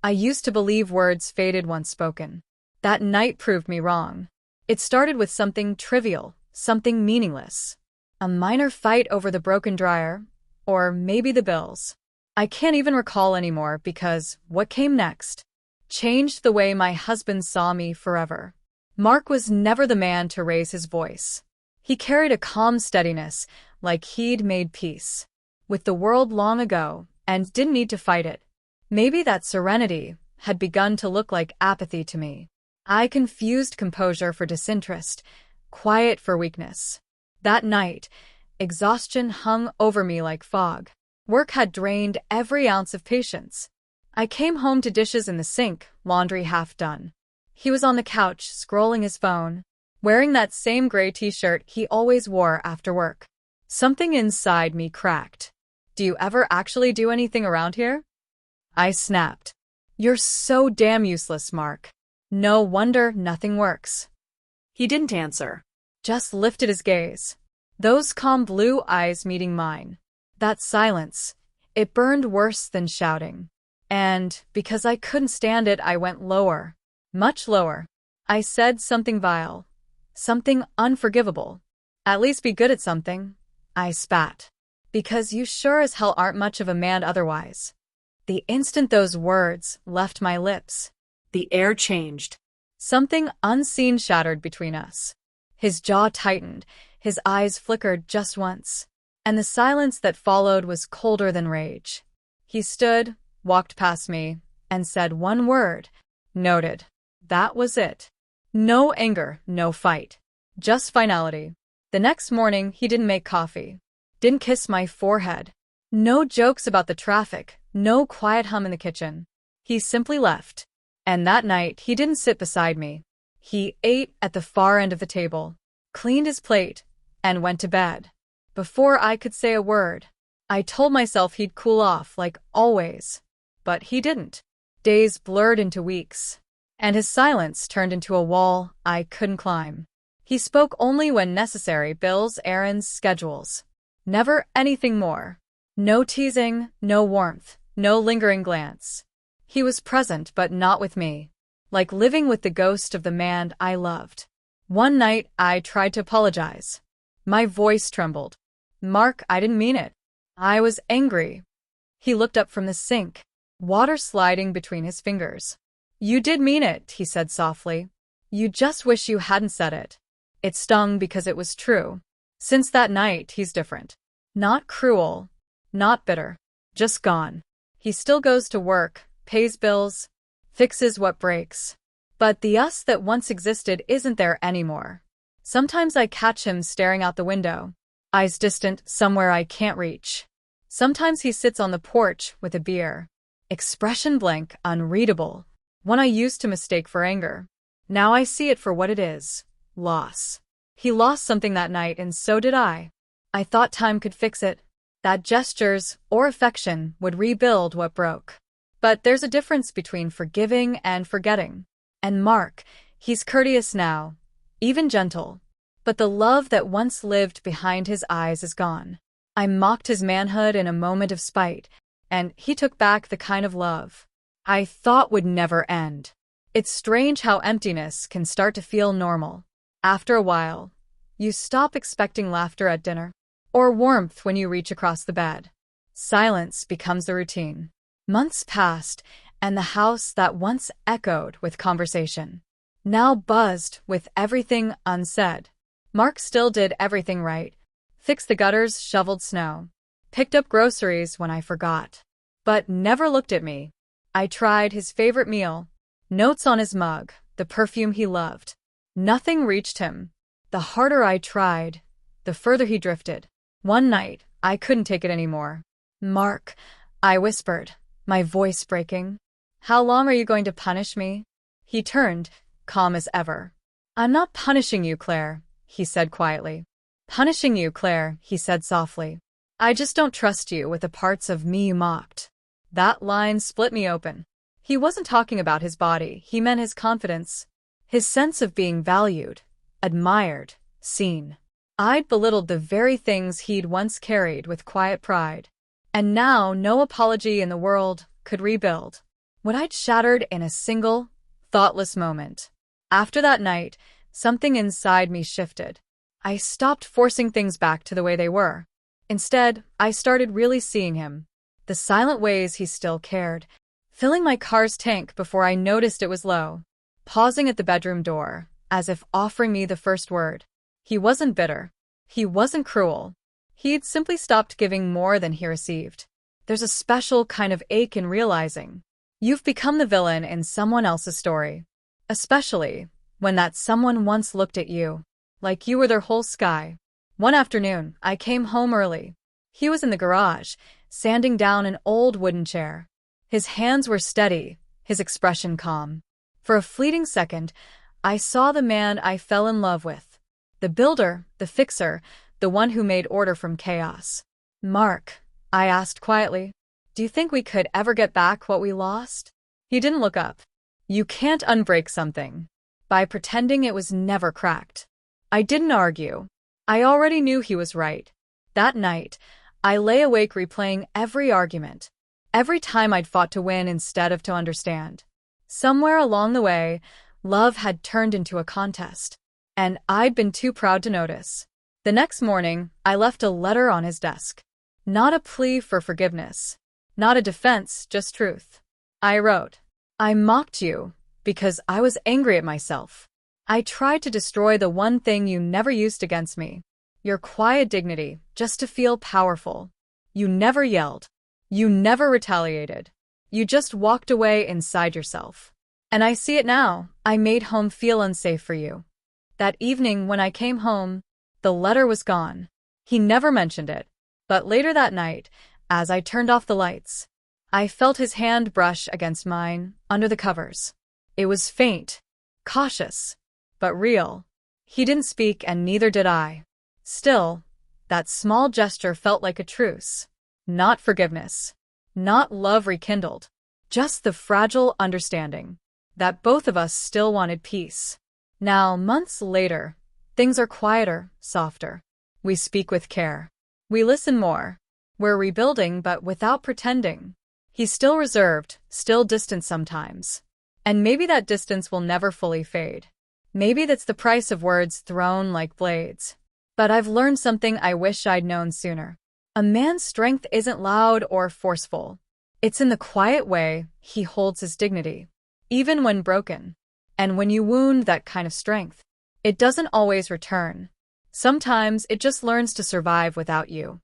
I used to believe words faded once spoken. That night proved me wrong. It started with something trivial, something meaningless. A minor fight over the broken dryer, or maybe the bills. I can't even recall anymore because what came next changed the way my husband saw me forever. Mark was never the man to raise his voice. He carried a calm steadiness, like he'd made peace with the world long ago and didn't need to fight it. Maybe that serenity had begun to look like apathy to me. I confused composure for disinterest, quiet for weakness. That night, exhaustion hung over me like fog. Work had drained every ounce of patience. I came home to dishes in the sink, laundry half done. He was on the couch, scrolling his phone, wearing that same gray t-shirt he always wore after work. Something inside me cracked. "Do you ever actually do anything around here?" I snapped. "You're so damn useless, Mark. No wonder nothing works." He didn't answer. Just lifted his gaze. Those calm blue eyes meeting mine. That silence, it burned worse than shouting. And because I couldn't stand it, I went lower. Much lower. I said something vile. Something unforgivable. "At least be good at something." I spat. "Because you sure as hell aren't much of a man otherwise." The instant those words left my lips, the air changed. Something unseen shattered between us. His jaw tightened, his eyes flickered just once, and the silence that followed was colder than rage. He stood, walked past me, and said one word. "Noted." That was it. No anger, no fight. Just finality. The next morning, he didn't make coffee. Didn't kiss my forehead. No jokes about the traffic, no quiet hum in the kitchen. He simply left. And that night, he didn't sit beside me. He ate at the far end of the table, cleaned his plate, and went to bed. Before I could say a word, I told myself he'd cool off like always. But he didn't. Days blurred into weeks, and his silence turned into a wall I couldn't climb. He spoke only when necessary: bills, errands, schedules. Never anything more. No teasing, no warmth, no lingering glance. He was present but not with me, like living with the ghost of the man I loved. One night, I tried to apologize. My voice trembled. "Mark, I didn't mean it. I was angry." He looked up from the sink, water sliding between his fingers. "You did mean it," he said softly. "You just wish you hadn't said it." It stung because it was true. Since that night, he's different. Not cruel, not bitter, just gone. He still goes to work, pays bills, fixes what breaks. But the us that once existed isn't there anymore. Sometimes I catch him staring out the window, eyes distant, somewhere I can't reach. Sometimes he sits on the porch with a beer, expression blank, unreadable, one I used to mistake for anger. Now I see it for what it is: loss. He lost something that night, and so did I. I thought time could fix it, that gestures or affection would rebuild what broke. But there's a difference between forgiving and forgetting. And Mark, he's courteous now, even gentle. But the love that once lived behind his eyes is gone. I mocked his manhood in a moment of spite, and he took back the kind of love I thought would never end. It's strange how emptiness can start to feel normal. After a while, you stop expecting laughter at dinner, or warmth when you reach across the bed. Silence becomes the routine. Months passed, and the house that once echoed with conversation now buzzed with everything unsaid. Mark still did everything right. Fixed the gutters, shoveled snow, picked up groceries when I forgot, but never looked at me. I tried his favorite meal, notes on his mug, the perfume he loved. Nothing reached him. The harder I tried, the further he drifted. One night, I couldn't take it anymore. "Mark," I whispered, my voice breaking. "How long are you going to punish me?" He turned, calm as ever. "I'm not punishing you, Claire," he said quietly. "Punishing you, Claire," he said softly. "I just don't trust you with the parts of me you mocked." That line split me open. He wasn't talking about his body, he meant his confidence, his sense of being valued, admired, seen. I'd belittled the very things he'd once carried with quiet pride. And now no apology in the world could rebuild. what I'd shattered in a single, thoughtless moment. After that night, something inside me shifted. I stopped forcing things back to the way they were. Instead, I started really seeing him. The silent ways he still cared. Filling my car's tank before I noticed it was low. Pausing at the bedroom door, as if offering me the first word. He wasn't bitter. He wasn't cruel. He'd simply stopped giving more than he received. There's a special kind of ache in realizing you've become the villain in someone else's story. Especially when that someone once looked at you like you were their whole sky. One afternoon, I came home early. He was in the garage, sanding down an old wooden chair. His hands were steady, his expression calm. For a fleeting second, I saw the man I fell in love with. The builder, the fixer, the one who made order from chaos. "Mark," I asked quietly, "do you think we could ever get back what we lost?" He didn't look up. You can't unbreak something by pretending it was never cracked. I didn't argue. I already knew he was right. That night, I lay awake replaying every argument. Every time I'd fought to win instead of to understand. Somewhere along the way, love had turned into a contest. And I'd been too proud to notice. The next morning, I left a letter on his desk. Not a plea for forgiveness. Not a defense, just truth. I wrote, "I mocked you because I was angry at myself. I tried to destroy the one thing you never used against me. Your quiet dignity, just to feel powerful. You never yelled. You never retaliated. You just walked away inside yourself. And I see it now. I made home feel unsafe for you." That evening when I came home, the letter was gone. He never mentioned it. But later that night, as I turned off the lights, I felt his hand brush against mine, under the covers. It was faint, cautious, but real. He didn't speak and neither did I. Still, that small gesture felt like a truce. Not forgiveness. Not love rekindled. Just the fragile understanding that both of us still wanted peace. Now, months later, things are quieter, softer. We speak with care. We listen more. We're rebuilding but without pretending. He's still reserved, still distant sometimes. And maybe that distance will never fully fade. Maybe that's the price of words thrown like blades. But I've learned something I wish I'd known sooner. A man's strength isn't loud or forceful. It's in the quiet way he holds his dignity, even when broken. And when you wound that kind of strength, it doesn't always return. Sometimes it just learns to survive without you.